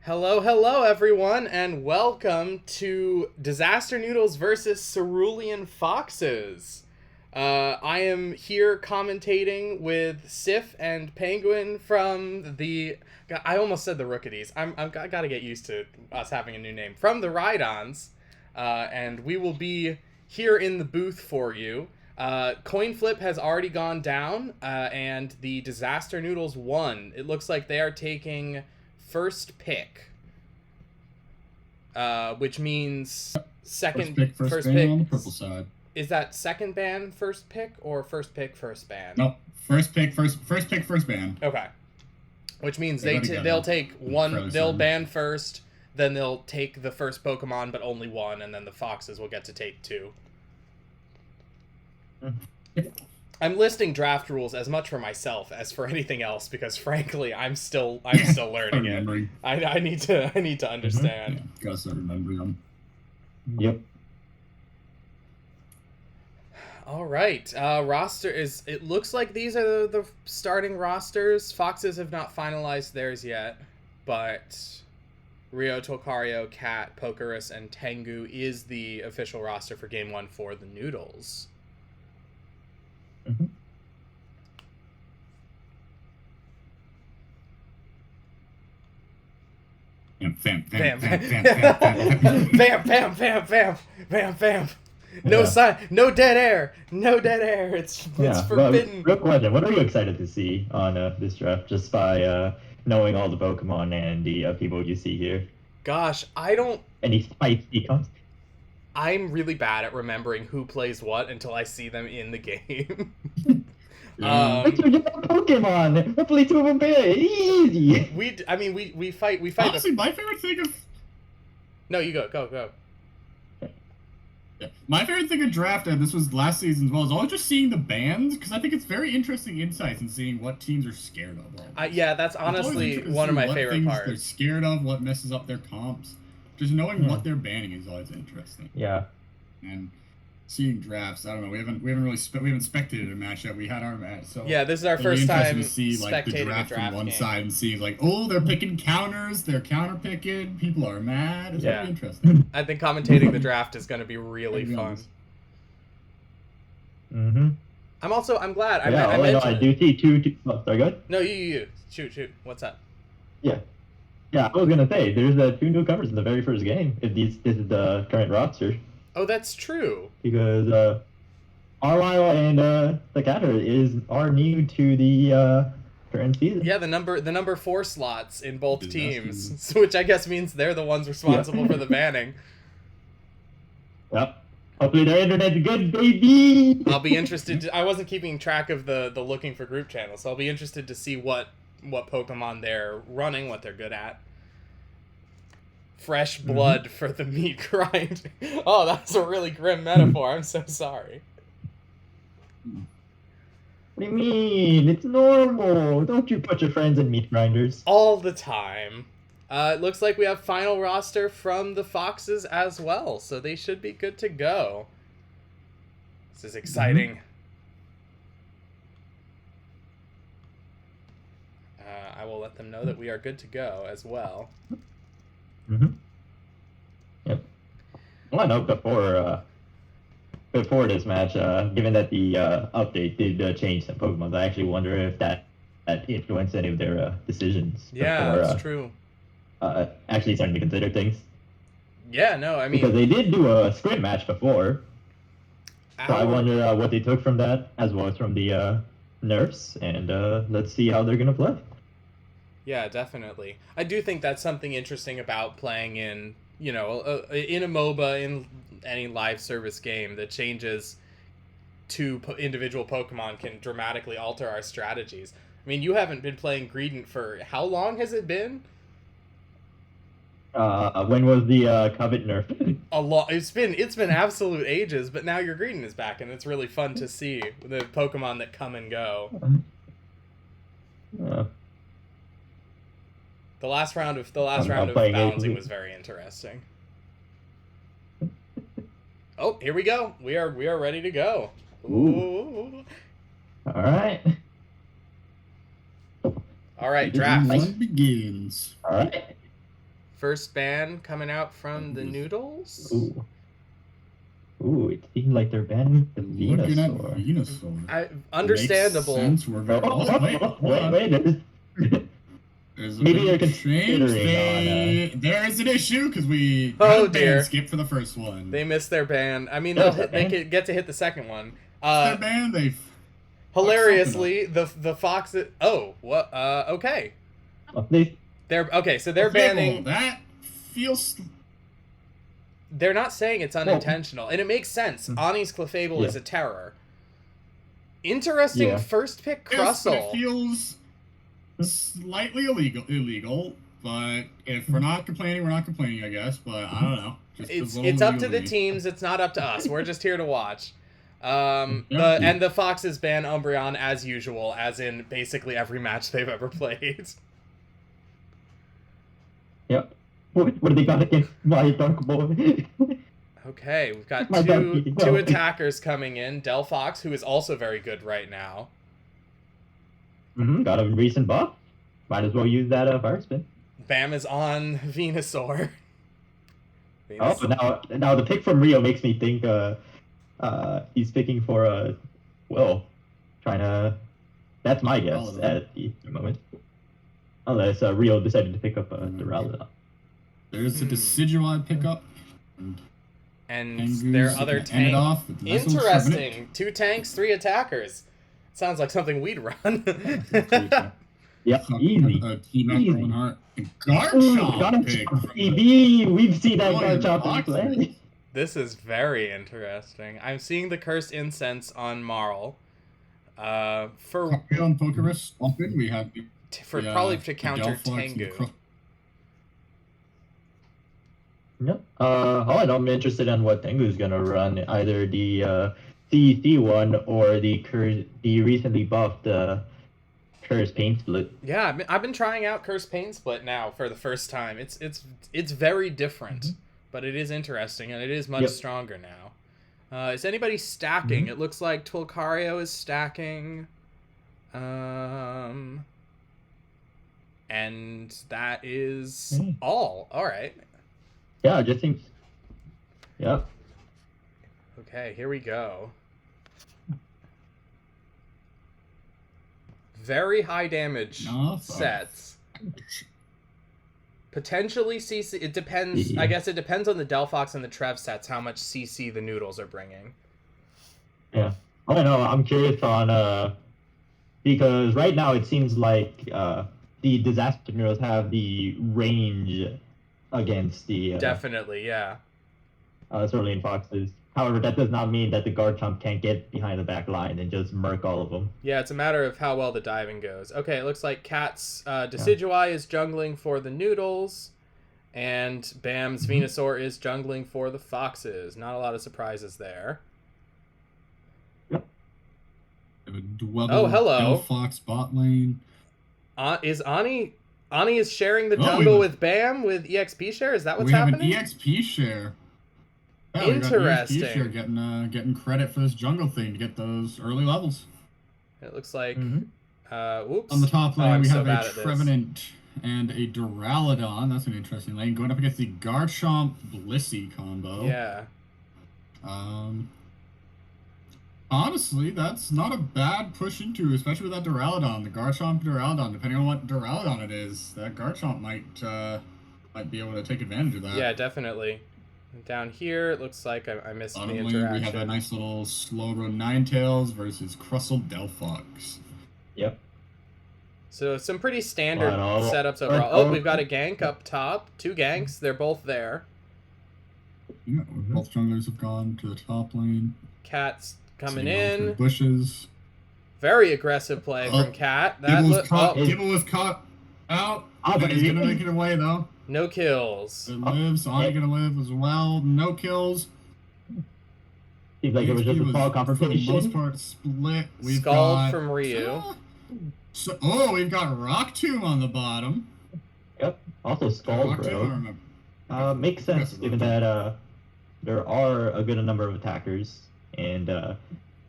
Hello, hello, everyone, and welcome to Disaster Noodles versus Cerulean Foxes. I am here commentating with Sif and Penguin from the. I almost said the Rookities. I gotta get used to us having a new name. From the Ride-Ons, and we will be here in the booth for you. Coin flip has already gone down, and the Disaster Noodles won. It looks like they are taking first pick, which means second first ban on the purple side. Is that second ban first pick or first pick first ban? No, first pick first ban. Okay, which means they'll take one. They'll ban first, then they'll take the first Pokemon, but only one, and then the Foxes will get to take two. I'm listing draft rules as much for myself as for anything else because, frankly, I'm still learning it. I need to understand. Yeah, gotta start remembering them. Yep. All right. Roster is. It looks like these are the starting rosters. Foxes have not finalized theirs yet, but Rio, Tolcario, Cat, Pokerus, and Tengu is the official roster for Game 1 for the Noodles. Mm-hmm. Fam. No sign, no dead air. It's forbidden. Real question: what are you excited to see on this draft? Just by knowing all the Pokemon and the people you see here. Gosh, I don't. Any spicy comes? I'm really bad at remembering who plays what until I see them in the game. That's your Pokemon. Hopefully, two of them play easy. We fight. Honestly, my favorite thing of. No, you go. Yeah. My favorite thing of draft, and this was last season as well, is always just seeing the bands, because I think it's very interesting insights in seeing what teams are scared of. Yeah, that's honestly one of my favorite parts. They're scared of, what messes up their comps. Just knowing what they're banning is always interesting. Yeah. And seeing drafts, I don't know. We haven't spectated a match yet. We had our match, so yeah, this is our first time to see like the draft from one side and see like, oh, they're picking counters, they're counter picking, people are mad. It's really interesting. I think commentating the draft is going to be really fun. Mm-hmm. I'm glad. I do see two. Oh, sorry, go ahead. No, you. Shoot. What's up? Yeah, I was gonna say there's two newcomers in the very first game. If this is the current roster. Oh, that's true. Because Arlisle and the Catter are new to the current season. Yeah, the number 4 slots in both teams, which I guess means they're the ones responsible for the banning. Yep. Hopefully their internet's good, baby. I'll be interested. I wasn't keeping track of the looking for group channels, so I'll be interested to see what Pokemon they're running, what they're good at. Fresh blood for the meat grind. Oh, that's a really grim metaphor. I'm so sorry. What do you mean? It's normal. Don't you put your friends in meat grinders? All the time. It looks like we have final roster from the Foxes as well, so they should be good to go. This is exciting. I will let them know that we are good to go as well. Yep. Well, I know before this match, given that the update did change some Pokemon, I actually wonder if that influenced any of their decisions. Yeah, before, that's true. Actually starting to consider things. Yeah, no, I mean... Because they did do a sprint match before. So I wonder what they took from that, as well as from the nerfs, and let's see how they're going to play. Yeah, definitely. I do think that's something interesting about playing in, in a MOBA, in any live service game, that changes to individual Pokemon can dramatically alter our strategies. I mean, you haven't been playing Greedent for... How long has it been? When was the Covet nerf? A lot. It's been absolute ages, but now your Greedent is back, and it's really fun to see the Pokemon that come and go. The last round of balancing was very interesting. Oh, here we go. We are ready to go. Ooh. All right. All right, draft. One begins. All right. First ban coming out from the Noodles. Ooh, it seems like they're banning the Looking at Venusaur. Venusaur. Understandable. Makes sense. We're very... There's a Maybe big they're change. considering on. There is an issue because we dear. skip for the first one. They missed their ban. I mean, they could get to hit the second one. Their ban, they hilariously, the Foxes. Oh, what? Okay. So they're banning. That feels. They're not saying it's unintentional, and it makes sense. Ani's Clefable is a terror. Interesting first pick, Crustle. Yes, but it feels slightly illegal, but if we're not complaining, we're not complaining, I guess. But I don't know. It's up to the teams. It's not up to us. We're just here to watch. And the Foxes ban Umbreon as usual, as in basically every match they've ever played. Yep. What do they got against my Dunk Boy? Okay, we've got two attackers coming in. Delphox, who is also very good right now. Got a recent buff. Might as well use that Fire Spin. Bam is on Venusaur. Oh, now the pick from Rio makes me think he's picking for trying to. That's my guess at the moment. Unless Rio decided to pick up Duraludon. There's a Decidueye pickup. And their other tank. Interesting. 2 tanks, 3 attackers. Sounds like something we'd run. Yeah, easy. Garchomp pick. We've seen that Garchomp play. This is very interesting. I'm seeing the Cursed Incense on Marl. On Pokerus, often we have probably to counter Tengu. Yep. All in all, I'm interested in what Tengu's gonna run, either the CEC one or the recently buffed Cursed Pain Split. Yeah, I've been trying out Cursed Pain Split now for the first time. It's very different, but it is interesting and it is much stronger now. Is anybody stacking? It looks like Tolcario is stacking. And that is all. All right. Yeah, it just seems. Yep. Okay, here we go. Very high damage sets. Potentially CC. It depends. I guess it depends on the Delphox and the Trev sets how much CC the Noodles are bringing. Yeah. I don't know. I'm curious on because right now it seems like the Disaster Noodles have the range against the definitely, yeah. Cerulean Foxes. However, that does not mean that the Garchomp can't get behind the back line and just murk all of them. Yeah, it's a matter of how well the diving goes. Okay, it looks like Cat's Decidueye is jungling for the Noodles, and Bam's Venusaur is jungling for the Foxes. Not a lot of surprises there. Yep. Oh, hello. Delphox bot lane. Is Ani is sharing the jungle with Bam with EXP share? Is that what's happening? We have an EXP share. Yeah, interesting. EXP share getting credit for this jungle thing to get those early levels. It looks like whoops. On the top lane we have a Trevenant and a Duraludon. That's an interesting lane. Going up against the Garchomp Blissey combo. Yeah. Honestly, that's not a bad push into, especially with that Duraludon, the Garchomp Duraludon. Depending on what Duraludon it is, that Garchomp might be able to take advantage of that. Yeah, definitely. Down here, it looks like I missed the interaction. We have a nice little Slowbro Ninetales versus Crustle Delphox. Yep. So some pretty standard setups overall. Oh, we've got a gank up top. 2 ganks. They're both there. Yeah, both junglers have gone to the top lane. Cat's coming in. Bushes. Very aggressive play from Cat. Gibble was caught out. He's gonna make it away though. No kills. It lives. Ani gonna live as well. No kills. Seems like it was just a small confrontation. For the most part, split. We've got from Ryu. We've got Rock Tomb on the bottom. Yep. Also Scald, bro. Makes sense given that there are a good number of attackers, and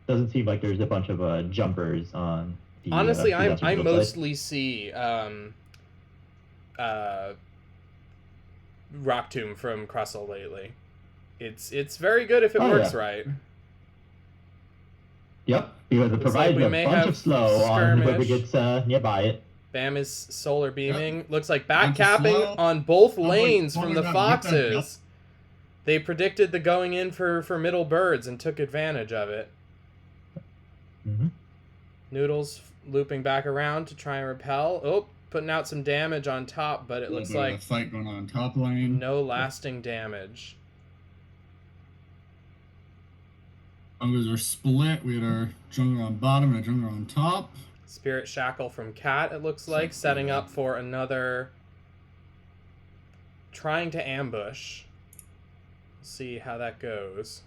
doesn't seem like there's a bunch of jumpers on. Honestly, I mostly see Rock Tomb from Crustle lately. It's very good if it Oh, works yeah. right. Yep, because it Looks provides like we a may bunch have of slow on whoever skirmish. gets nearby it. Bam is solar beaming. Yep. Looks like Bunch of backcapping slow. on both Oh, lanes wait, from what the we got with that jump? Foxes. They predicted the going in for middle birds and took advantage of it. Mm-hmm. Noodles looping back around to try and repel. Oh, putting out some damage on top, but it A looks little bit of like a fight going on top lane. no lasting damage. Junglers are split. We had our jungler on bottom and a jungler on top. Spirit Shackle from Cat, it looks like, setting up for another... Trying to ambush. See how that goes.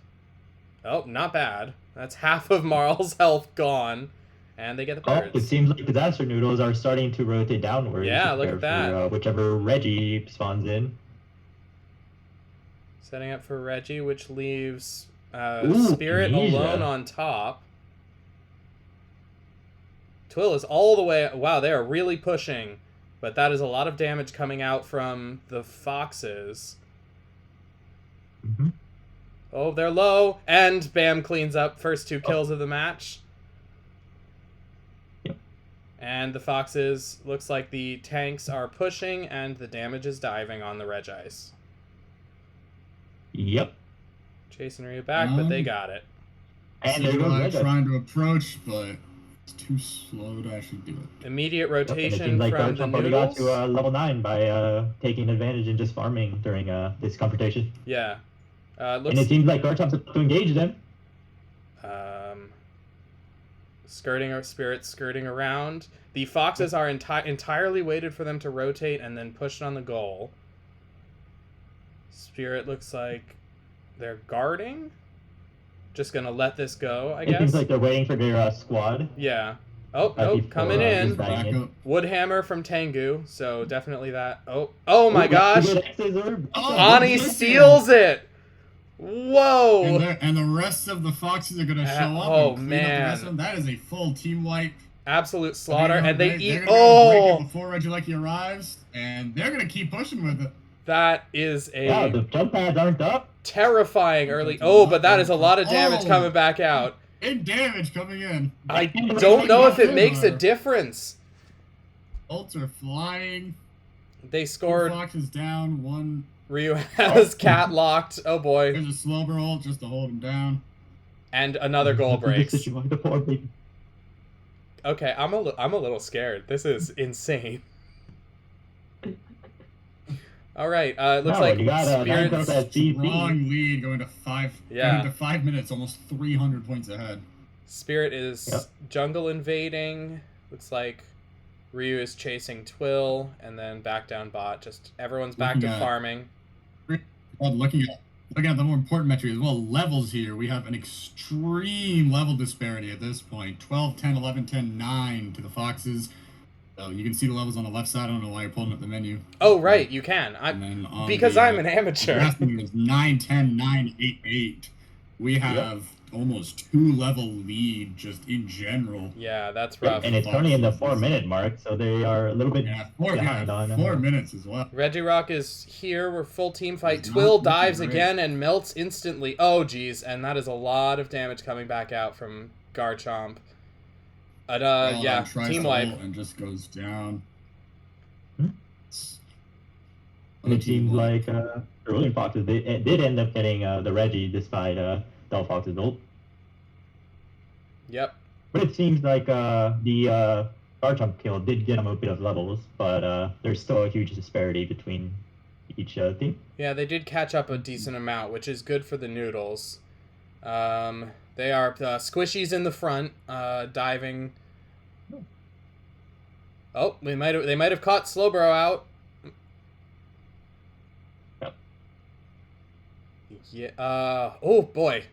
Oh, not bad. That's half of Marl's health gone. And they get the Oh, birds. it seems like disaster noodles are starting to rotate downwards. Yeah, to look at prepare that. For, whichever Reggie spawns in. Setting up for Reggie, which leaves Ooh, Spirit Amnesia. alone on top. Twill is all the way... Wow, they are really pushing. But that is a lot of damage coming out from the Foxes. Mm-hmm. Oh, they're low. And Bam cleans up first 2 kills of the match. Yep. And the Foxes, looks like the tanks are pushing and the damage is diving on the Regice. Yep. Chasing Rhea back, but they got it. And there goes Reggie. Trying to approach, but it's too slow to actually do it. Immediate Yep, and it rotation seems like from the Garchomp already got Noodles. to level 9 by taking advantage and just farming during this confrontation. Yeah. And Looks it seems like Garchomp's about to engage them. Spirit skirting around. The Foxes are entirely waited for them to rotate and then pushed on the goal. Spirit looks like they're guarding. Just gonna let this go, I It guess. seems like they're waiting for their squad. Yeah. Oh, nope, before, coming just in. back in. Woodhammer from Tengu, so definitely that. Oh my gosh! Oh, Ani good steals it! Whoa! And the rest of the Foxes are going to show up oh, and clean up the rest of man. them. That is a full team wipe. Absolute slaughter, and they eat... They're gonna break it Oh! before Regieleki arrives, and they're going to keep pushing with it. That is Yeah, the a jump pads aren't up. terrifying early... Oh, but that is a lot of damage Oh. coming back out. And damage coming in. I don't know if it makes a difference. Ults are flying. They 2 scored... Foxes down. 1. Ryu has Cat locked. Oh boy. There's a Slowbro ult just to hold him down. And another goal breaks. The poor baby. Okay, I'm a little scared. This is insane. All right, it looks No, like you got, Spirit's... nine that DC. Strong lead going to 5. Yeah. Going to 5 minutes, almost 300 points ahead. Spirit is Yep. jungle invading. Looks like Ryu is chasing Twill, and then back down bot. Just everyone's back to Looking at- farming. Well, looking at the more important metric as well, levels here, we have an extreme level disparity at this point. 12, 10, 11, 10, 9 to the Foxes. So you can see the levels on the left side. I don't know why you're pulling up the menu. Oh, right, you can. And then on Because the, I'm an the amateur. last one is 9, 10, 9, 8, 8. We have almost 2 level lead just in general. Yeah, that's rough. And it's only in the 4-minute mark, so they are a little bit Yeah, behind on 4 minutes as well. Regirock is here. We're full team fight. It's not Twill looking dives great. again and melts instantly. Oh, geez. And that is a lot of damage coming back out from Garchomp. But, yeah, Tries team to wipe. ult and just goes down. Hmm? And it seems like Cerulean Foxes did end up getting the Reggie despite Del Fox's ult. Yep. But it seems like the Garchomp kill did get him a bit of levels, but there's still a huge disparity between each team. Yeah, they did catch up a decent amount, which is good for the Noodles. They are squishies in the front, diving. Oh, they might have caught Slowbro out. Yep. Yeah. Oh boy,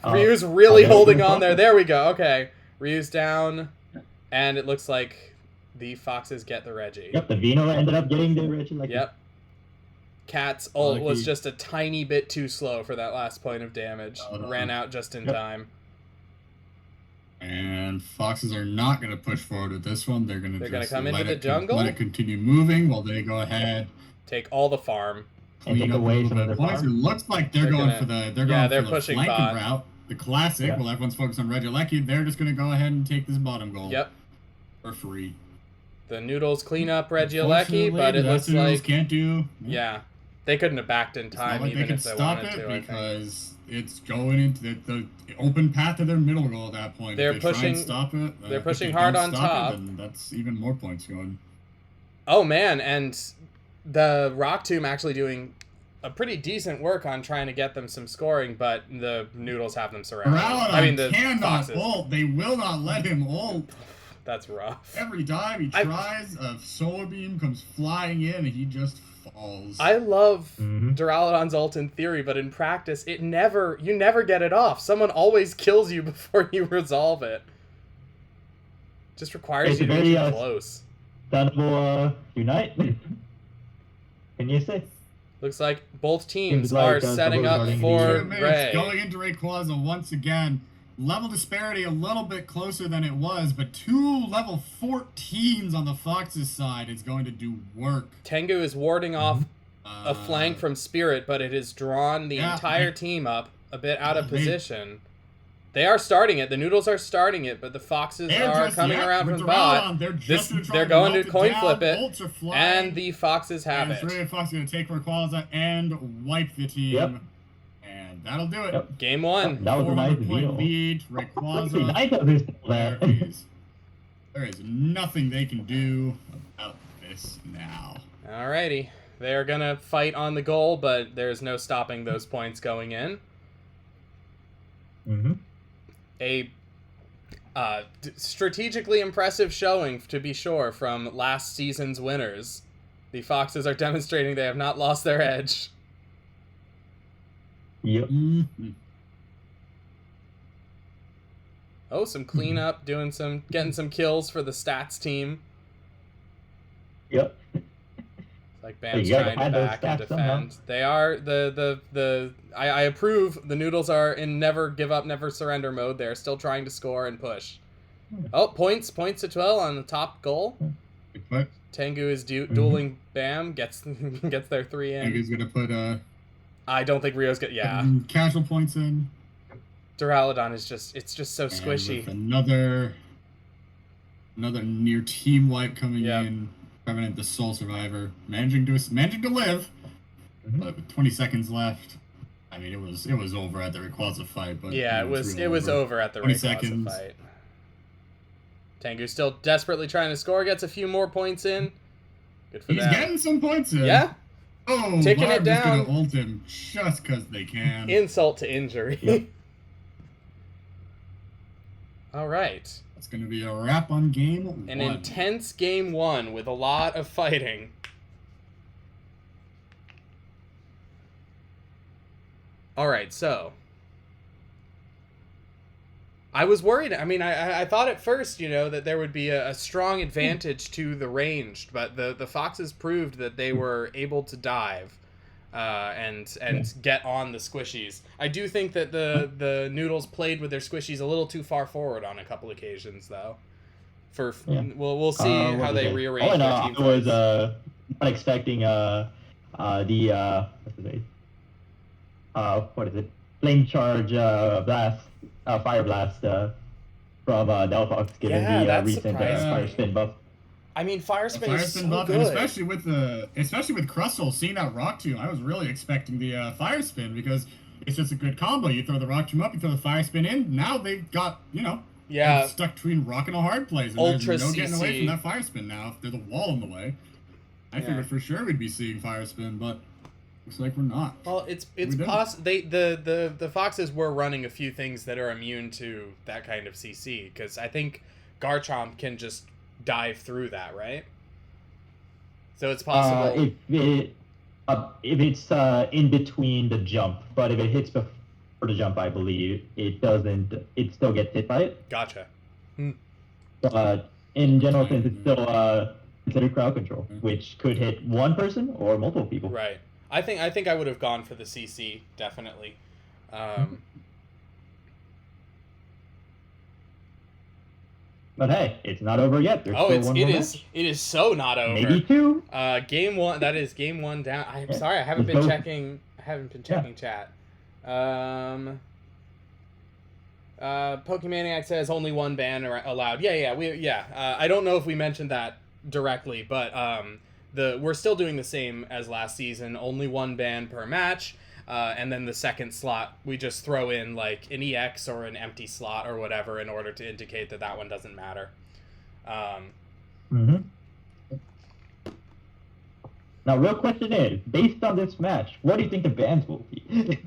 Oh. Ryu's really Oh, holding there's on there. Foxes. There we go. Okay, Ryu's down, and it looks like the Foxes get the Reggie. Yep, the Vino ended up getting the Reggie. Yep. Cat's ult was Lucky. just a tiny bit too slow for that last point of damage. Oh, no. Ran out just in Yep. time. And Foxes are not going to push forward with this one. They're going to They're just gonna come into let the jungle? Let it continue moving while they go ahead. Take all the farm. and take clean up a away little some bit of of their points. It farm. looks like they're going gonna- for the they're pushing flanking bot. route, the classic. Yeah. While everyone's focused on Regieleki, they're just going to go ahead and take this bottom goal. Yep. For free. The Noodles clean up Regieleki, but it looks Noodles like can't do. yeah, they couldn't have backed in It's not time like even they can if they stop wanted it to. I think. because it's going into the open path to their middle goal at that point. They're if they try pushing- and stop it. they're if pushing they hard don't on stop top. It, then that's even more points going. Oh man, and the Rock Tomb actually doing a pretty decent work on trying to get them some scoring, but the Noodles have them surrounded. I mean, the cannot Foxes. ult. They will not let him ult. That's rough. Every time he tries, a solar beam comes flying in and he just falls. I love Mhm. Duraludon's ult in theory, but in practice, you never get it off. Someone always kills you before you resolve it. Just requires It's you to very, be close. Stunnable unite. Can you say? Looks like both teams Seems like, are setting up starting for 2 minutes Ray. going into Rayquaza once again. Level disparity a little bit closer than it was, but 2 level 14s on the Fox's side is going to do work. Tengu is warding off a flank from Spirit, but it has drawn the entire team up a bit out of position. They are starting it. The Noodles are starting it, but the Foxes are coming around from bot. They're going to coin flip it, and the Foxes have it. Cerulean Fox is going to take Rayquaza and wipe the team. Yep. And that'll do it. Yep. Game 1. That was a nice 400-point deal. lead. Rayquaza. I thought this that. There is nothing they can do about this now. Alrighty. They're going to fight on the goal, but there's no stopping those points going in. Mm-hmm. A strategically impressive showing, to be sure, from last season's winners. The Foxes are demonstrating they have not lost their edge. Yep. Mm-hmm. Oh, some cleanup, getting some kills for the stats team. Yep. Like Bam's You gotta trying to add those back and stats somehow. defend. They are I approve. The Noodles are in never give up, never surrender mode. They're still trying to score and push. Oh, points to 12 on the top goal. Good put. Tengu is dueling Bam, gets their 3 in. He's going to put I don't think Rio's casual points in. Duraludon is just so And squishy. with another near team wipe coming Yep. in. Revenant, the sole survivor, managing to live, Mhm. but with 20 seconds left. I mean, it was over at the Rayquaza fight, but Yeah, it was over at the 20 Rayquaza seconds. fight. Tengu still desperately trying to score, gets a few more points in. Good for He's them. getting some points in. Yeah, Oh, Ticking it Barb is down. gonna ult him just because they can. insult to injury. Yep. All right. That's gonna be a wrap on game An 1. intense game 1 with a lot of fighting. All right, so I was worried. I mean, I thought at first, that there would be a strong advantage to the ranged, but the Foxes proved that they were able to dive and get on the squishies. I do think that the Noodles played with their squishies a little too far forward on a couple occasions, though. We'll see how they rearrange Oh, no, their I team was fights. not expecting what's his name? What is it? Flame charge blast, fire blast from Delphox, given Yeah, the that's recent surprising. fire spin buff. I mean, Fire The Spin Fire is Spin so buff, good. and especially with Crustle seeing that Rock Tomb, I was really expecting the Fire Spin because it's just a good combo. You throw the Rock Tomb up, you throw the Fire Spin in. Now they've got Yeah. they're stuck between rock and a hard place, and Ultra there's no getting away CC. from that Fire Spin now. If there's a wall in the way, I figured for sure we'd be seeing Fire Spin, but looks like we're not. Well, it's didn't. possible. The Foxes were running a few things that are immune to that kind of CC, because I think Garchomp can just dive through that, right? So it's possible. If it's in between the jump, but if it hits before the jump, I believe it doesn't. It still gets hit by it. Gotcha. In general, since it's still considered crowd control, which could hit one person or multiple people. Right. I think I would have gone for the CC, definitely. But hey, it's not over yet. There's Oh, still one more match. it is so not over. Maybe two. Game one. That is game one down. I'm sorry, I haven't been checking chat. Pokemaniac says only one ban allowed. Yeah. I don't know if we mentioned that directly, but we're still doing the same as last season. Only one ban per match. And then the second slot, we just throw in like an EX or an empty slot or whatever in order to indicate that one doesn't matter. Now, real question is, based on this match, what do you think the bans will be?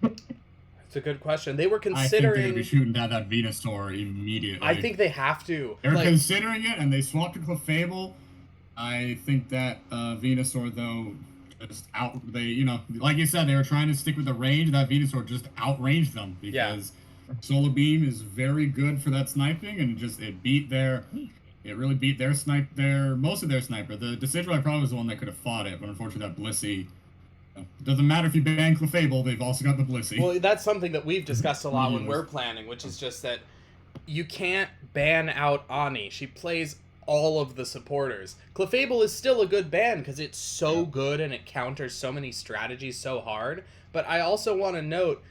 It's a good question. They were considering... I think they're going to be shooting down that Venusaur immediately. I think they have to. They're considering it, and they swapped to Clefable. I think that Venusaur, though... like you said, they were trying to stick with the range. That Venusaur just outranged them because Solar Beam is very good for that sniping, and it really beat most of their sniper. The Decidueye probably was the one that could have fought it, but unfortunately that Blissey, it doesn't matter if you ban Clefable, they've also got the Blissey. Well, that's something that we've discussed a lot when we're planning, which is just that you can't ban out Ani. She plays all of the supporters. Clefable is still a good ban because it's so good and it counters so many strategies so hard. But I also want to note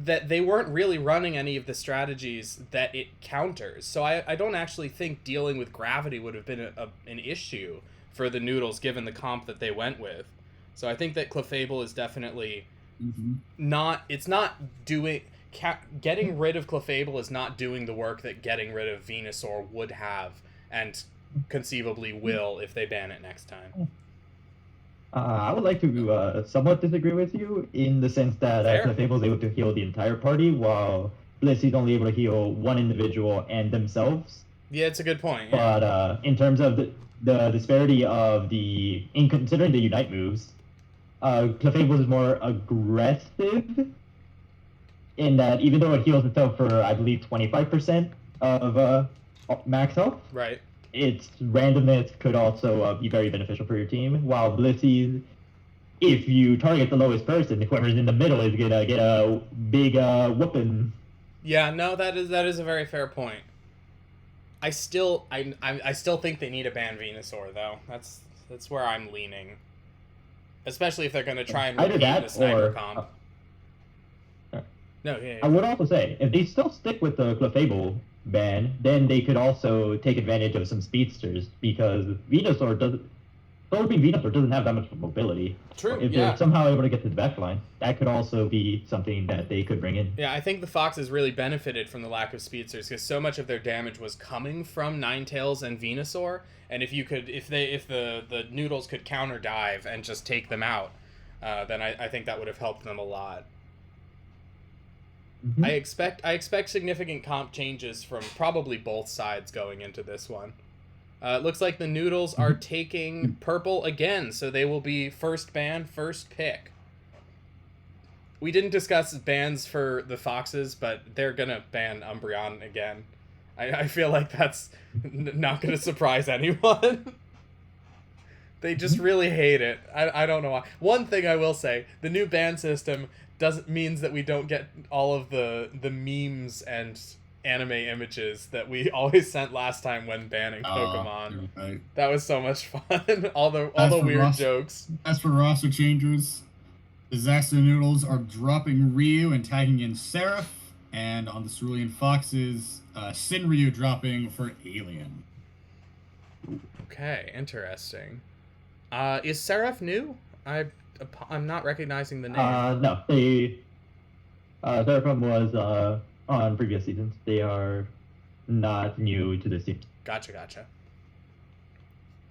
that they weren't really running any of the strategies that it counters. So I don't actually think dealing with gravity would have been an issue for the Noodles given the comp that they went with. So I think that Clefable is definitely getting rid of Clefable is not doing the work that getting rid of Venusaur would have and conceivably will if they ban it next time. I would like to somewhat disagree with you in the sense that Clefable is able to heal the entire party while Blissey's only able to heal one individual and themselves. Yeah, it's a good point. Yeah. But in terms of the disparity of considering the Unite moves, Clefable is more aggressive in that even though it heals itself for, I believe, 25% of max health, right? Its randomness could also be very beneficial for your team, while Blissey's, if you target the lowest person, whoever's in the middle is gonna get a big whooping. Yeah, no, that is a very fair point. I still think they need to ban Venusaur though. That's where I'm leaning, especially if they're gonna try and repeat the sniper comp. I would also say if they still stick with the Clefable ban, then they could also take advantage of some speedsters because Solar Beam Venusaur doesn't have that much mobility. True. If they're somehow able to get to the back line, that could also be something that they could bring in. Yeah, I think the Foxes really benefited from the lack of speedsters because so much of their damage was coming from Ninetales and Venusaur, and if the Noodles could counter dive and just take them out, then I think that would have helped them a lot. Mm-hmm. I expect significant comp changes from probably both sides going into this one. It looks like the Noodles are taking purple again, so they will be first ban, first pick. We didn't discuss bans for the Foxes, but they're gonna ban Umbreon again. I feel like that's not gonna surprise anyone. They just really hate it. I don't know why. One thing I will say, the new ban system means that we don't get all of the memes and anime images that we always sent last time when banning Pokemon. Right. That was so much fun. all the weird jokes. As for roster changes, Disaster Noodles are dropping Ryu and tagging in Seraph, and on the Cerulean Foxes, Sin Ryu dropping for Alien. Okay, interesting. Is Seraph new? I'm not recognizing the name. No, Seraphim was on previous seasons. They are not new to this team. Gotcha.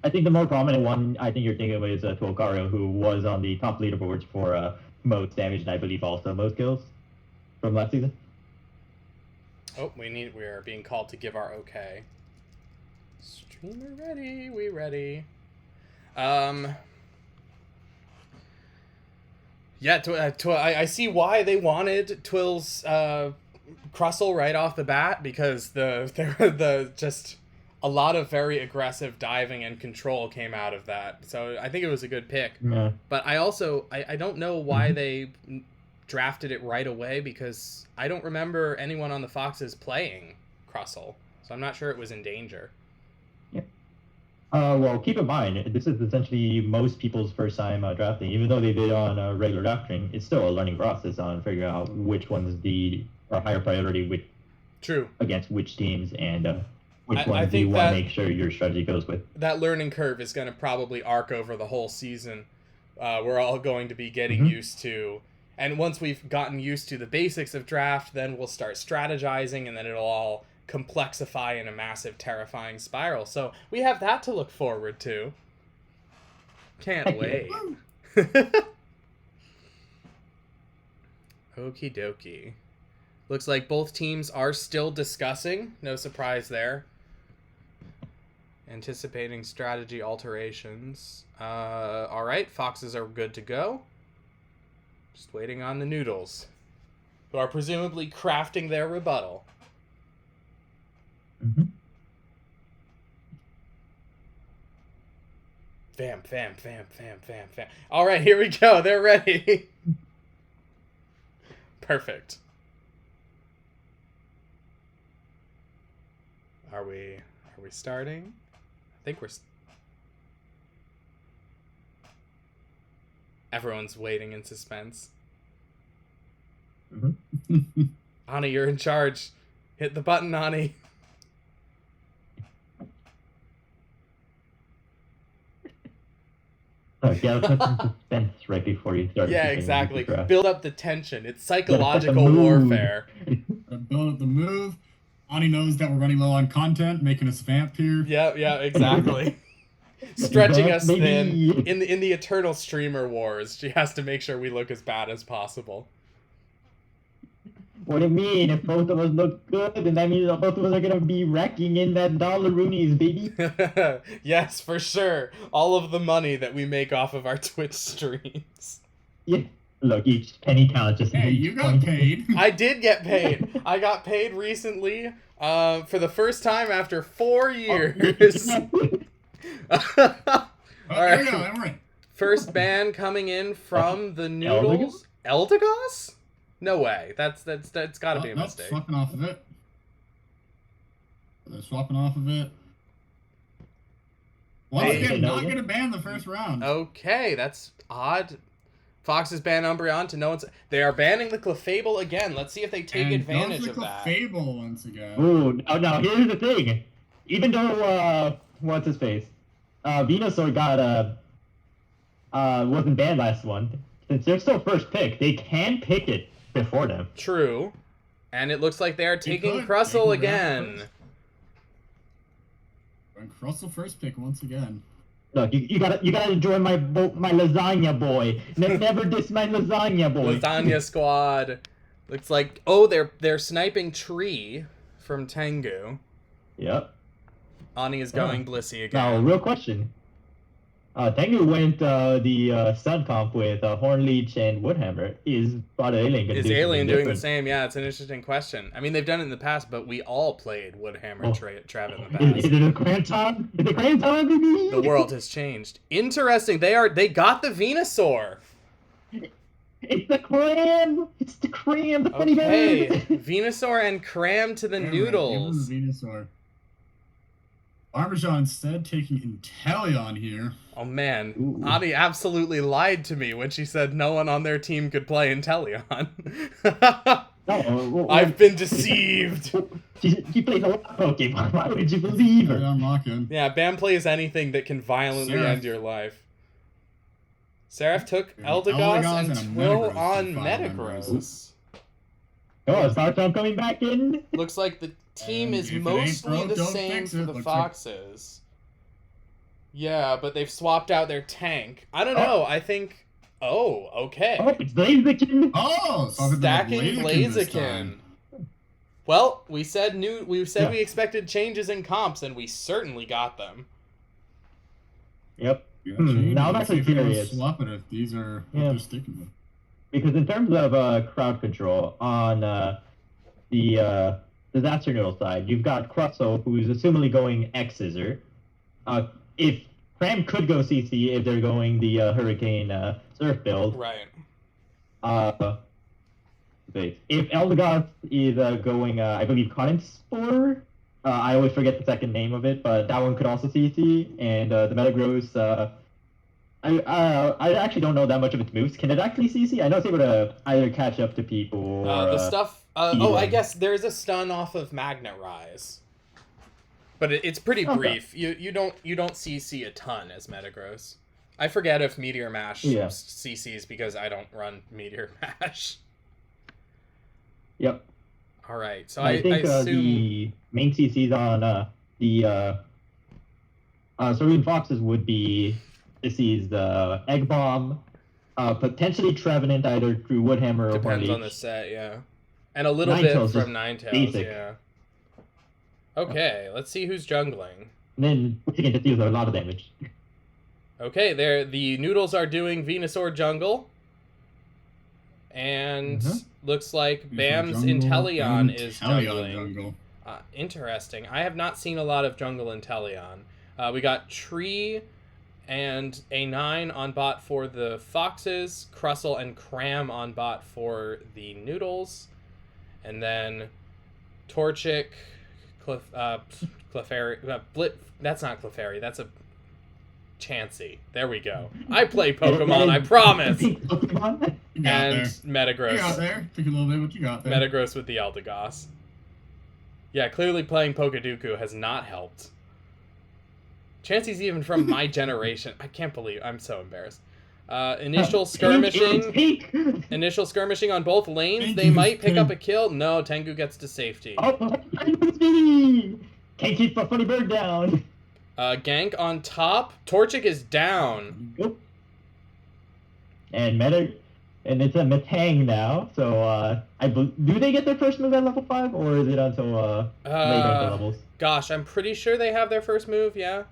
I think the more prominent one I think you're thinking of is Tuokaru, who was on the top leaderboards for most damage and I believe also most kills from last season. Oh, we are being called to give our okay. Streamer ready, we ready. Yeah, I see why they wanted Twill's Crustle right off the bat, because the just a lot of very aggressive diving and control came out of that. So I think it was a good pick. Yeah. But I also I don't know why they drafted it right away, because I don't remember anyone on the Foxes playing Crustle. So I'm not sure it was in danger. Yeah. Well, keep in mind, this is essentially most people's first time drafting. Even though they did on regular drafting, it's still a learning process on figuring out which ones are higher priority with True. against which teams and which I ones do you think want that- to make sure your strategy goes with. That learning curve is going to probably arc over the whole season. We're all going to be getting Mhm. used to, and once we've gotten used to the basics of draft, then we'll start strategizing, and then it'll all complexify in a massive, terrifying spiral. So we have that to look forward to. Can't Heck wait. yeah. Okie dokie. Looks like both teams are still discussing. No surprise there. Anticipating strategy alterations. All right, Foxes are good to go. Just waiting on the Noodles, who are presumably crafting their rebuttal. Mm-hmm. Fam, fam, fam, fam, fam, fam. All right, here we go. They're ready. Perfect. Are we starting? I think we're... Everyone's waiting in suspense. Mm-hmm. Ani, you're in charge. Hit the button, Ani. Yeah, put some suspense right before you start. Yeah, picking exactly. the draft. Build up the tension. It's Gotta set the psychological mood. warfare. Build up the move. Ani knows that we're running low on content, making us vamp here. Yeah, exactly. Stretching us thin. Maybe. In the eternal streamer wars, she has to make sure we look as bad as possible. What do you mean? If both of us look good, then that means that both of us are gonna be wrecking in that dollar roonies, baby. Yes, for sure. All of the money that we make off of our Twitch streams. Yeah. Look, each penny counts. Just Hey, you got paid. I did get paid. I got paid recently, for the first time after 4 years. Oh, All there we right. go. All right. First ban coming in from the Noodles. Eldegoss? No way. That's gotta be a Nope, mistake. swapping off of it. They're swapping off of it. Once Hey, again, no, not yeah. gonna ban the first round. Okay, that's odd. Foxes ban Umbreon to no one's. They are banning the Clefable again. Let's see if they take And advantage goes of the that. Fable once again. Ooh, now here's the thing. Even though what's his face, Venusaur wasn't banned last one. Since they're still first pick, they can pick it before them. True. And it looks like they are taking could. They Crustle can again. grab And Crustle first pick once again. Look, you gotta enjoy my lasagna boy. Never diss my lasagna boy. Lasagna Squad. Looks like they're sniping Tree from Tengu. Yep. Ani is going Blissey Now, again. real question. Tengu went the Sun Comp with Hornleech and Woodhammer. Is Bada Alien gonna Is do Alien something doing the different? same? Yeah, it's an interesting question. I mean, they've done it in the past, but we all played Woodhammer Oh. Trav in the Is past. it a Grand Time? Is it Grand Time, baby? The world has changed. Interesting. They got the Venusaur. It's the Cram! It's the Cram, the funny Okay, bird! Venusaur and Cram to the Alright, Noodles. give him the Venusaur. Parmesan instead taking Inteleon here. Oh man, Ooh. Ani absolutely lied to me when she said no one on their team could play Inteleon. I've been deceived. She plays a lot of Pokemon. Why would you believe her? Inteleon lock-in. Yeah, Bam plays anything that can violently Seraph. end your life. Seraph took Yeah, Eldegoss Eldegoss and and a Twill Metagross on to file Metagross. Oh, Starcom coming back in? Looks like the team And is if it ain't mostly broke, the don't same fix for it. the Looks like- Foxes. Yeah, but they've swapped out their tank. I don't Oh. know. I think. Oh, okay. Oh, it's Blaziken! Oh! So Stacking Blaziken. Blaziken. Well, we said Yeah. we expected changes in comps, and we certainly got them. Yep. Now I'm actually curious. Swap it if these are what Yeah. they're sticking with. Because in terms of crowd control, on the Disaster Noodle side, you've got Crustle, who's assumingly going X-Scissor. If Cram could go CC if they're going the Hurricane Surf build. Right. Wait, if Eldegoss is going, I believe, Cotton Spore, I always forget the second name of it, but that one could also CC. And the Metagross, I actually don't know that much of its moves. Can it actually CC? I know it's able to either catch up to people or The stuff. eat I them. guess there's a stun off of Magnet Rise, but it's pretty Okay. brief. You don't CC a ton as Metagross. I forget if Meteor Mash CCs because I don't run Meteor Mash. Yep. All right, so I think I assume the main CCs on the Cerulean Foxes would be CCs the Egg Bomb, potentially Trevenant either through Woodhammer or depends Hornleech. on the set, yeah, and a little Ninetales, bit from just Ninetales, basic. yeah. Okay, let's see who's jungling. And then pushing it just deals a lot of damage. Okay, the Noodles are doing Venusaur jungle. And looks like Bam's Inteleon is jungling. Interesting. I have not seen a lot of jungle Inteleon. We got Tree and A9 on bot for the Foxes, Crustle and Cram on bot for the Noodles, and then Torchic, Clefairy, that's not Clefairy, that's a Chansey. There we go. I play Pokemon, I promise. Pokemon? And Metagross. You got there. Took a little bit what you got there. Metagross with the Eldegoss. Yeah, clearly playing Pokeduku has not helped. Chansey's even from my generation. I can't believe I'm so embarrassed. Initial skirmishing. Initial skirmishing on both lanes. They might pick up a kill. No, Tengu gets to safety. Oh, can't keep a funny bird down. Gank on top. Torchic is down. Nope. And it's a Metang now, so do they get their first move at level 5, or is it until later in the levels? Gosh, I'm pretty sure they have their first move, yeah.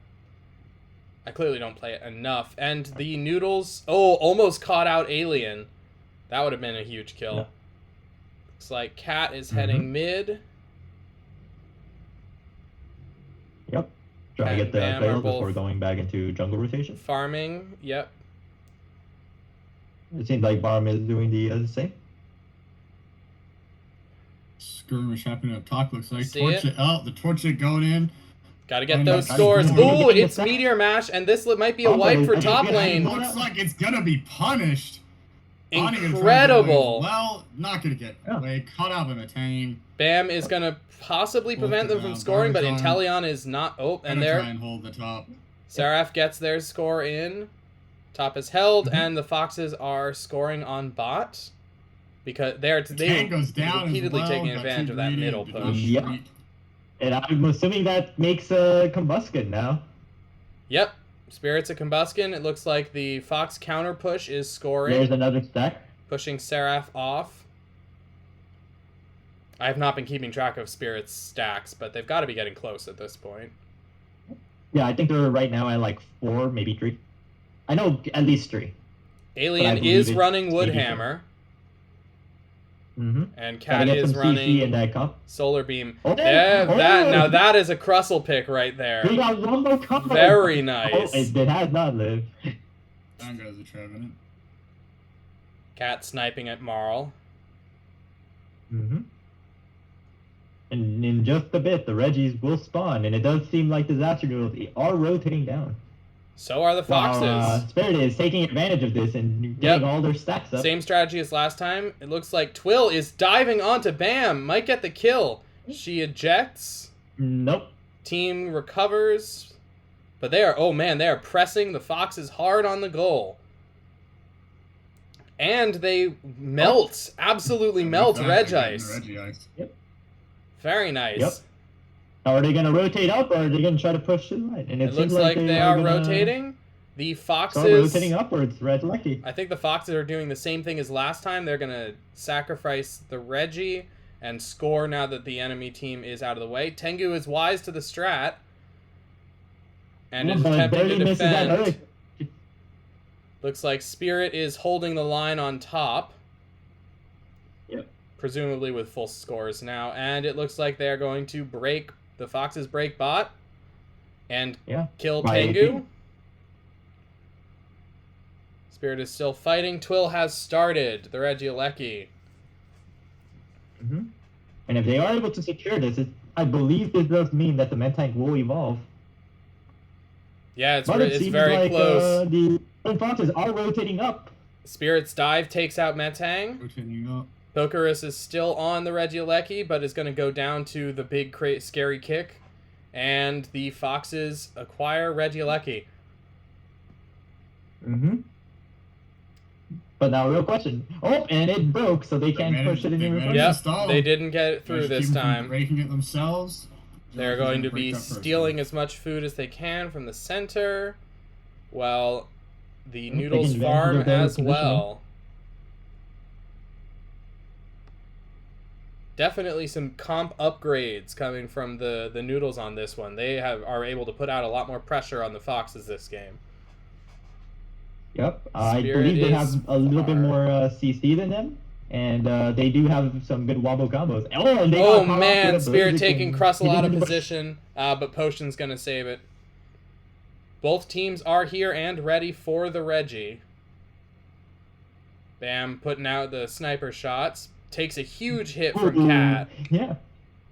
I clearly don't play it enough. And the Noodles, almost caught out Alien. That would have been a huge kill. Yeah. Looks like Cat is heading mid. Yep. Trying to get the players before going back into jungle rotation. Farming, yep. It seems like Barm is doing the same. Skirmish happening up top, looks like. See Torchic, the Torchic going in. Gotta get those scores. Ooh, it's Meteor Mash, and this might be a wipe for top lane. Looks like it's gonna be punished. Incredible. Well, not gonna get away. Caught out of Metang. Bam is gonna possibly prevent them from scoring, but Inteleon is not. Oh, and there. Try and hold the top. Seraph gets their score in. Top is held, and the Foxes are scoring on bot because they repeatedly taking advantage of that middle push. Yep. And I'm assuming that makes a Combuskin now. Yep. Spirit's a Combuskin. It looks like the Fox counter push is scoring. There's another stack. Pushing Seraph off. I have not been keeping track of Spirit's stacks, but they've got to be getting close at this point. Yeah, I think they're right now at like 4, maybe 3. I know at least 3. Alien is running Woodhammer. And Cat is running Solar Beam. Now that is a Crustle pick right there. We got one more combo. Very nice. It has not lived. Down goes the Trevenant. Cat sniping at Marl. And in just a bit, the Reggies will spawn, and it does seem like Disaster Noodles are rotating down. So are the Foxes. Spirit is taking advantage of this and getting all their stacks up. Same strategy as last time. It looks like Twill is diving onto Bam. Might get the kill. She ejects. Nope. Team recovers. But they are pressing the Foxes hard on the goal. And they melt. Absolutely melt Regice. Yep. Very nice. Yep. Are they going to rotate up, or are they going to try to push to the line? And it looks like they are rotating. The Foxes are rotating upwards. Red lucky. I think the Foxes are doing the same thing as last time. They're going to sacrifice the Reggie and score now that the enemy team is out of the way. Tengu is wise to the strat and is attempting to defend. Looks like Spirit is holding the line on top. Yep. Presumably with full scores now. And it looks like they're going to break. The Foxes break bot and kill Tengu. Spirit is still fighting. Twill has started the Regieleki. And if they are able to secure this, I believe this does mean that the Tank will evolve. Yeah, But it it's seems very like, close. The Foxes are rotating up. Spirit's Dive takes out Metang. Rotating up. Pokerus is still on the Regieleki, but is going to go down to the big scary kick. And the Foxes acquire Regieleki. Mm-hmm. But now, real question. Oh, and it broke, so they can't push it anymore. Yep, they didn't get it through this time. Breaking it themselves. They're going to be stealing as much food as they can from the center, while the Noodles farm as well. Definitely some comp upgrades coming from the Noodles on this one. They are able to put out a lot more pressure on the Foxes this game. Yep, I believe they have a little bit more CC than them, and they do have some good wobble combos. Oh man, Spirit taking Crustle out of position, but Potion's gonna save it. Both teams are here and ready for the Regi. Bam, putting out the sniper shots. Takes a huge hit from Cat. Yeah.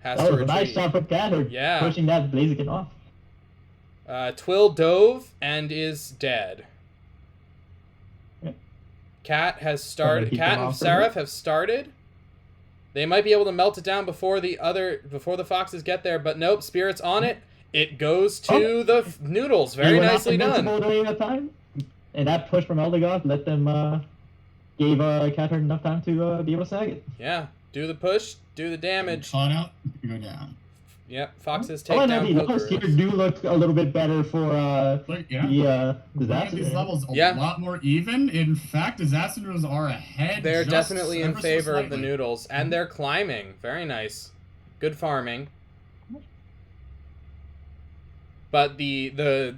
Has that to was retreat. A nice shot from Cat. Yeah. Pushing that Blaziken off. Twill dove and is dead. Cat has started. Cat and Seraph have started. They might be able to melt it down before the Foxes get there, but nope. Spirit's on it. It goes to the Noodles. Very nicely done. And that push from Eldegoth let them gave Cat enough time to be able to snag it. Yeah, do the push, do the damage. Caught out, go down. Yep, Foxes take down the numbers here do look a little bit better for the Disaster. These levels a lot more even. In fact, Disaster Noodles are ahead. They're definitely in favor of the Noodles, and they're climbing. Very nice. Good farming. But the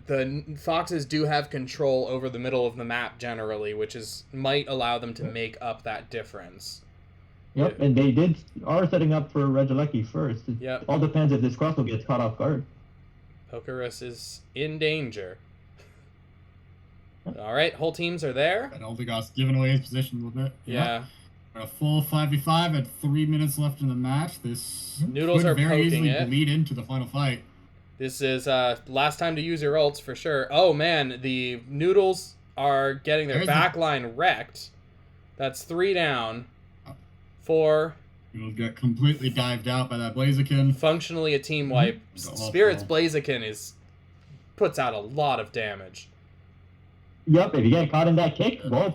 Foxes do have control over the middle of the map generally, which might allow them to make up that difference. Yep, and they are setting up for Regieleki first. Yep. All depends if this Crustle gets caught off guard. Pokerus is in danger. All right, whole teams are there. And Eldegoth's giving away his position a little bit. Yeah. A full 5v5 at 3 minutes left in the match. This Noodles could are very poking easily bleed into the final fight. This is last time to use your ults for sure. Oh man, the Noodles are getting their backline wrecked. That's 3 down. 4. You'll get completely dived out by that Blaziken. Functionally a team wipe. Spirit's Blaziken puts out a lot of damage. Yep, if you get caught in that kick, well,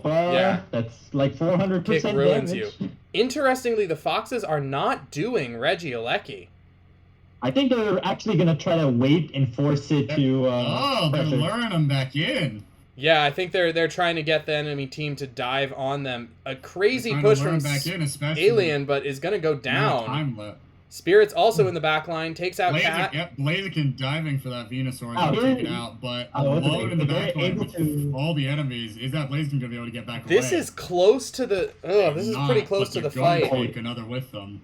that's like 400% kick ruins damage. You. Interestingly, the Foxes are not doing Regieleki. I think they're actually going to try to wait and force it to... they're luring them back in. Yeah, I think they're trying to get the enemy team to dive on them. A crazy push from Alien, but is going to go down. Spirit's also in the back line, takes out Cat. Yep, Blaziken diving for that Venusaur and take it out, but alone in the back line with all the enemies. Is that Blaziken going to be able to get back away? This is close to the... this is pretty close to the fight. Take another with them.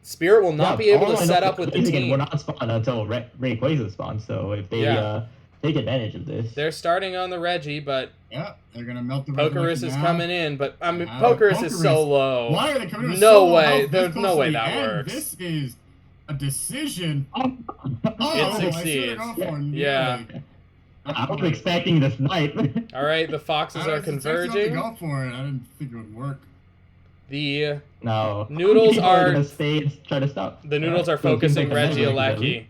Spirit will not be able to set up with the team. Will not spawn until Rayquaza spawns, so if they take advantage of this. They're starting on the Regi, but... Yeah, they're going to melt the Pokerus is coming in, but I mean, Pokerus is so low. Why are they coming in so low? There's no way that works. This is a decision. It succeeds. Yeah. I was expecting the snipe. All right, the Foxes are converging. Go for it. I didn't think it would work. The Noodles are gonna stay and try to stop. The Noodles are focusing Regieleki.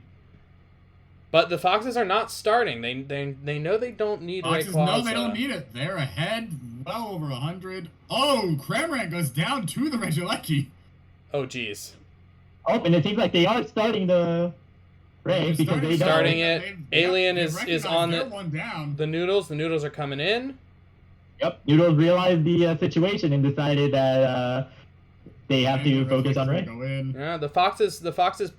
But the Foxes are not starting. They know they don't need Rayquaza. No, they don't need it. They're ahead, well over 100. Oh, Cramorant goes down to the Regieleki. Oh, jeez. Oh, and it seems like they are starting the Ray because they starting it. Alien is on one down. The Noodles. The Noodles are coming in. Yep, Noodles realized the situation and decided that they have to focus on Ray. Yeah, the Foxes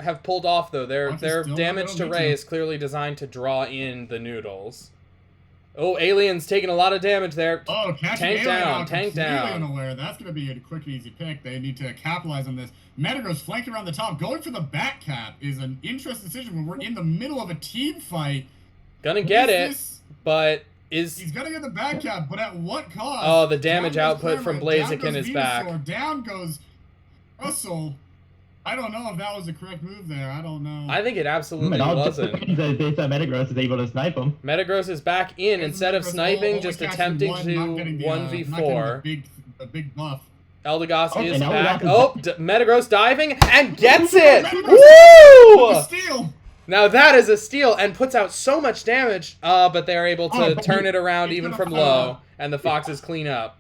have pulled off though. Their damage to Ray is clearly designed to draw in the Noodles. Oh, Alien's taking a lot of damage there. Oh, tank down. Unaware. That's going to be a quick and easy pick. They need to capitalize on this. Metagross flanking around the top. Going for the back cap is an interesting decision when we're in the middle of a team fight. Gonna get it, but he's gonna get the back cap, but at what cost? Oh, the damage output from Blaziken is back. Down goes Russell. I don't know if that was the correct move there. I don't know. I think it absolutely But wasn't. Metagross is able to snipe him. Metagross is back in instead of Metagross sniping, only just catching attempting one, to not getting the, 1v4. not getting the big buff. Eldegoss Okay, is now back. Eldegoss is Oh, Metagross diving and gets it! With Woo! the steal. Now that is a steal and puts out so much damage, but they're able to Oh, but turn it around he's even gonna from fall. low, and the Foxes clean up.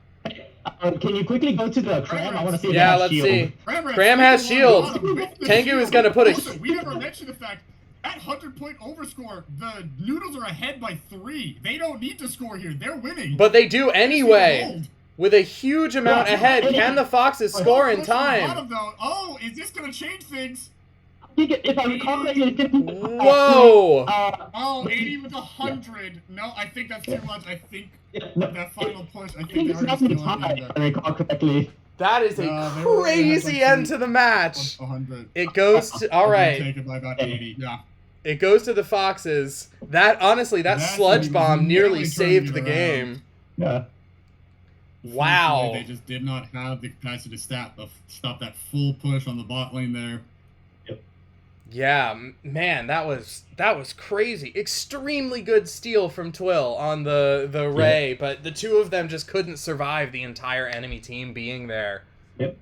Can you quickly go to the Cram? I want to see if Yeah, they have let's shield. see. Cram Cram has shield. Tengu is gonna put a... Also, we never mentioned the fact at 100-point overscore, the Noodles are ahead by 3. They don't need to score here. They're winning. But they do anyway. Hold. With a huge amount ahead, can the Foxes score in Push from the time? bottom, though. Oh, is this gonna change things? If I recall correctly, it's different. Whoa! Oh, 80 with 100. No, I think that's too much. I think no, that final push. I I think think they it's already not the still at the tie, end if there. I recall correctly. That is a They were crazy ahead by end to the match. 100. It goes to... Alright. Take it by about 80. Yeah. It goes to the Foxes. That, honestly, that That's sludge bomb nearly nearly saved turned the it around. game. Yeah. Wow. They just did not have the capacity to stop that full push on the bot lane there. Yeah, man, that was crazy. Extremely good steal from Twill on the Ray, but the two of them just couldn't survive the entire enemy team being there. Yep.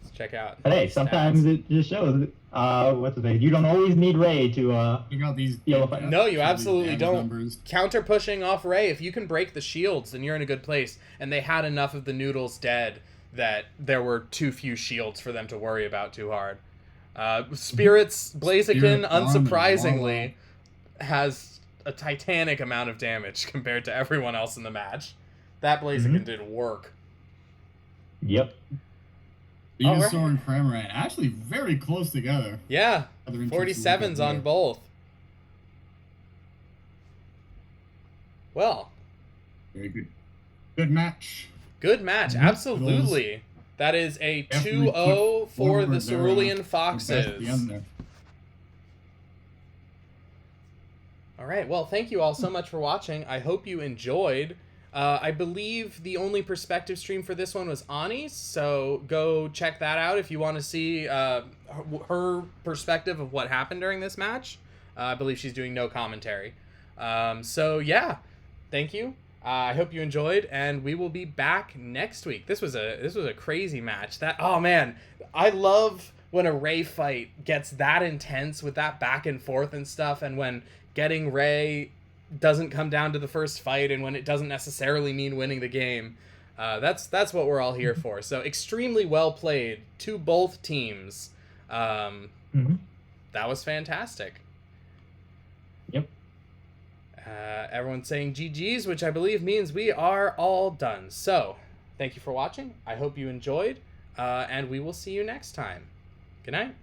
Let's check out. But hey, stats. sometimes it just shows. What's the thing? You don't always need Ray to. Check out these. No, you absolutely damage don't. Numbers. Counter pushing off Ray, if you can break the shields, then you're in a good place. And they had enough of the Noodles dead that there were too few shields for them to worry about too hard. Spirits Blaziken, Spirit Arm and unsurprisingly, has a titanic amount of damage compared to everyone else in the match. That Blaziken did work. Yep. Venusaur and Cramorant actually very close together. Yeah, Other interesting 47s on here. both. Well, Very good. Good match. good match, Mhm. absolutely. That is a Definitely 2-0 put for the forward their, Cerulean the best Foxes. at the end there. All right, well, thank you all so much for watching. I hope you enjoyed. I believe the only perspective stream for this one was Ani's, so go check that out if you want to see her perspective of what happened during this match. I believe she's doing no commentary. So yeah, thank you. I hope you enjoyed, and we will be back next week. This was a crazy match. Oh man, I love when a Ray fight gets that intense with that back and forth and stuff, and when getting Ray doesn't come down to the first fight, and when it doesn't necessarily mean winning the game. That's what we're all here for. So extremely well played to both teams. That was fantastic. Yep. Everyone's saying GG's, which I believe means we are all done. So thank you for watching. I hope you enjoyed, and we will see you next time. Good night.